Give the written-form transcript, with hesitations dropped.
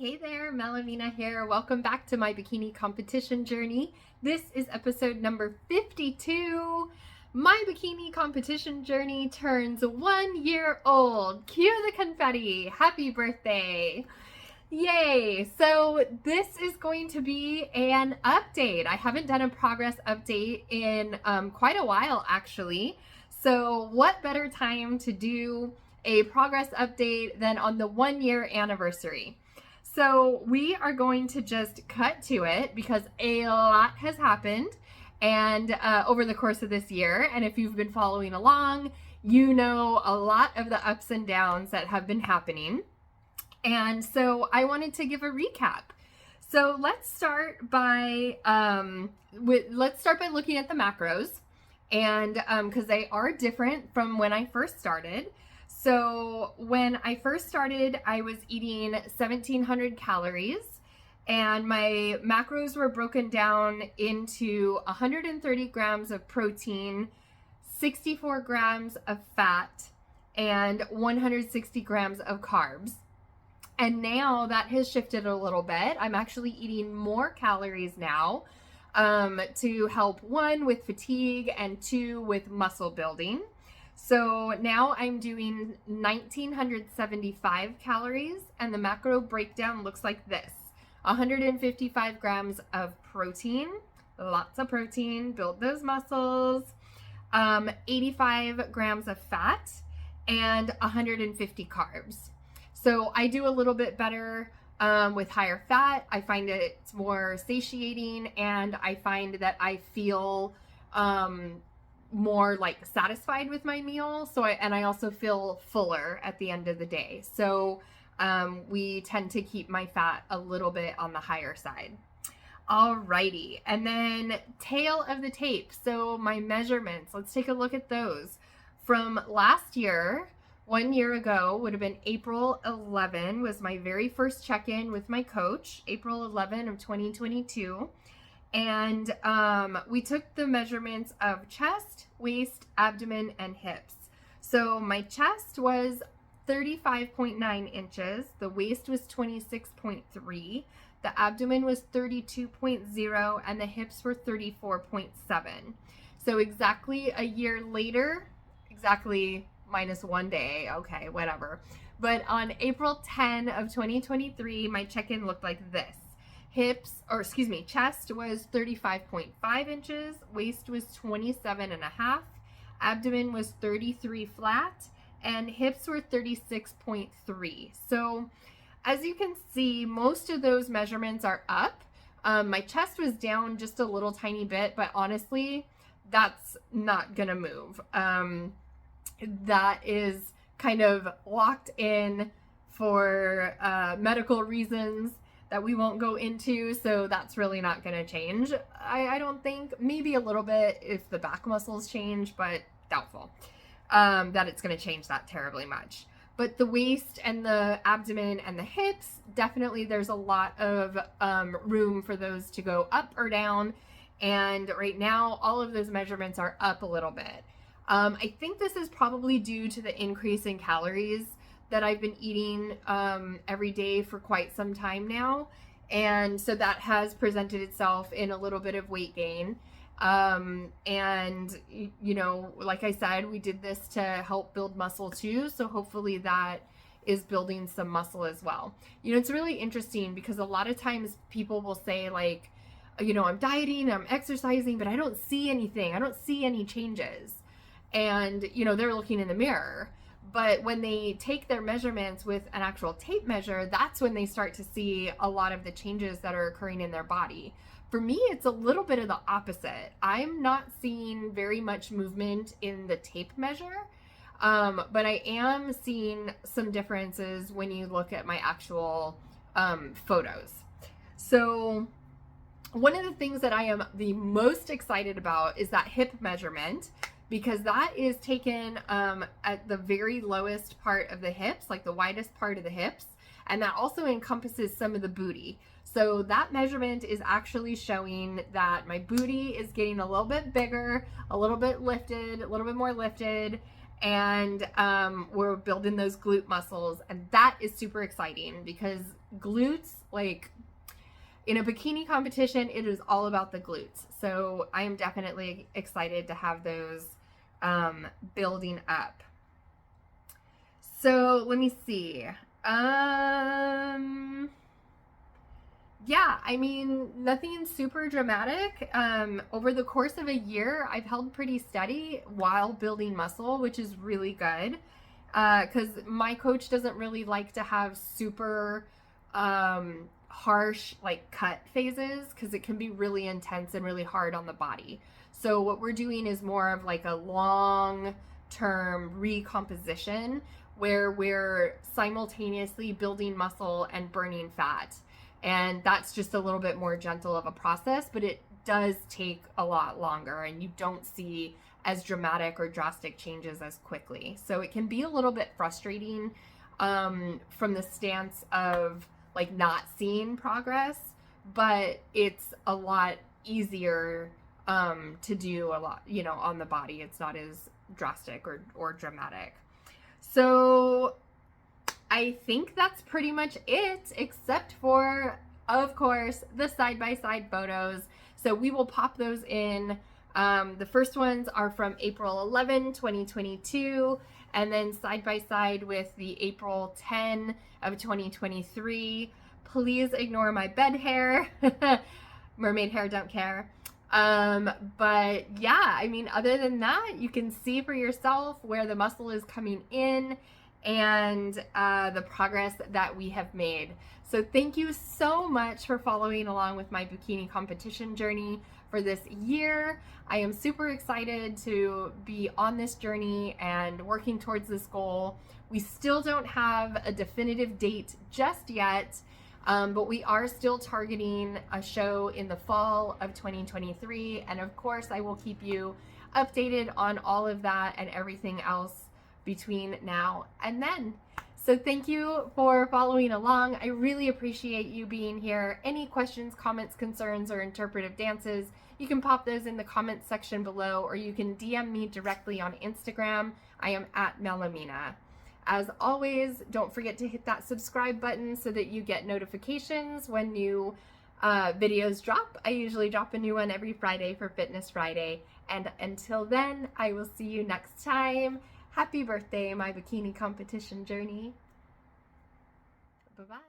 Hey there, Melaminah here. Welcome back to My Bikini Competition Journey. This is episode number 52. My Bikini Competition Journey turns 1 year old. Cue the confetti. Happy birthday. Yay! So this is going to be an update. I haven't done a progress update in quite a while, actually. So what better time to do a progress update than on the 1 year anniversary? So we are going to just cut to it because a lot has happened and over the course of this year. And if you've been following along, you know a lot of the ups and downs that have been happening. And so I wanted to give a recap. So let's start by looking at the macros, and because they are different from when I first started. So when I first started, I was eating 1,700 calories, and my macros were broken down into 130 grams of protein, 64 grams of fat, and 160 grams of carbs. And now that has shifted a little bit. I'm actually eating more calories now to help, one, with fatigue, and two, with muscle building. So now I'm doing 1,975 calories, and the macro breakdown looks like this. 155 grams of protein, lots of protein, build those muscles, 85 grams of fat, and 150 carbs. So I do a little bit better with higher fat. I find it's more satiating, and I find that I feel more like satisfied with my meal. So I also feel fuller at the end of the day. So we tend to keep my fat a little bit on the higher side. Alrighty, and then tail of the tape. So my measurements, let's take a look at those. From last year, 1 year ago would have been April 11 was my very first check-in with my coach, April 11 of 2022. And we took the measurements of chest, waist, abdomen, and hips. So my chest was 35.9 inches, the waist was 26.3, the abdomen was 32.0, and the hips were 34.7. So exactly a year later, exactly minus 1 day, okay, whatever. But on April 10 of 2023, my check-in looked like this. Chest was 35.5 inches, waist was 27.5, abdomen was 33 flat, and hips were 36.3. So as you can see, most of those measurements are up. My chest was down just a little tiny bit, but honestly, that's not gonna move. That is kind of locked in for medical reasons that we won't go into, so that's really not going to change. I don't think. Maybe a little bit if the back muscles change, but doubtful that it's going to change that terribly much. But the waist and the abdomen and the hips, definitely there's a lot of room for those to go up or down. And right now, all of those measurements are up a little bit. I think this is probably due to the increase in calories that I've been eating every day for quite some time now. And so that has presented itself in a little bit of weight gain. And, you know, like I said, we did this to help build muscle too. So hopefully that is building some muscle as well. You know, it's really interesting because a lot of times people will say like, you know, I'm dieting, I'm exercising, but I don't see anything. I don't see any changes. And, you know, they're looking in the mirror. But when they take their measurements with an actual tape measure, that's when they start to see a lot of the changes that are occurring in their body. For me, it's a little bit of the opposite. I'm not seeing very much movement in the tape measure, but I am seeing some differences when you look at my actual photos. So one of the things that I am the most excited about is that hip measurement, because that is taken at the very lowest part of the hips, like the widest part of the hips, and that also encompasses some of the booty. So that measurement is actually showing that my booty is getting a little bit bigger, a little bit lifted, a little bit more lifted, and we're building those glute muscles, and that is super exciting because glutes, like in a bikini competition, it is all about the glutes. So I am definitely excited to have those building up. So let me see. Yeah, I mean, nothing super dramatic. Over the course of a year, I've held pretty steady while building muscle, which is really good. Because my coach doesn't really like to have super harsh like cut phases because it can be really intense and really hard on the body. So what we're doing is more of like a long term recomposition where we're simultaneously building muscle and burning fat. And that's just a little bit more gentle of a process, but it does take a lot longer and you don't see as dramatic or drastic changes as quickly. So it can be a little bit frustrating from the stance of like not seeing progress, but it's a lot easier to do a lot, you know, on the body. It's not as drastic or dramatic. So I think that's pretty much it, except for, of course, the side-by-side photos. So we will pop those in. The first ones are from April 11, 2022, and then side-by-side with the April 10 of 2023. Please ignore my bed hair. Mermaid hair, don't care. But yeah, I mean, other than that, you can see for yourself where the muscle is coming in and the progress that we have made. So thank you so much for following along with my bikini competition journey for this year. I am super excited to be on this journey and working towards this goal. We still don't have a definitive date just yet, but we are still targeting a show in the fall of 2023. And of course, I will keep you updated on all of that and everything else between now and then. So thank you for following along. I really appreciate you being here. Any questions, comments, concerns, or interpretive dances, you can pop those in the comments section below, or you can DM me directly on Instagram. I am at Melaminah. As always, don't forget to hit that subscribe button so that you get notifications when new videos drop. I usually drop a new one every Friday for Fitness Friday. And until then, I will see you next time. Happy birthday, My Bikini Competition Journey. Bye-bye.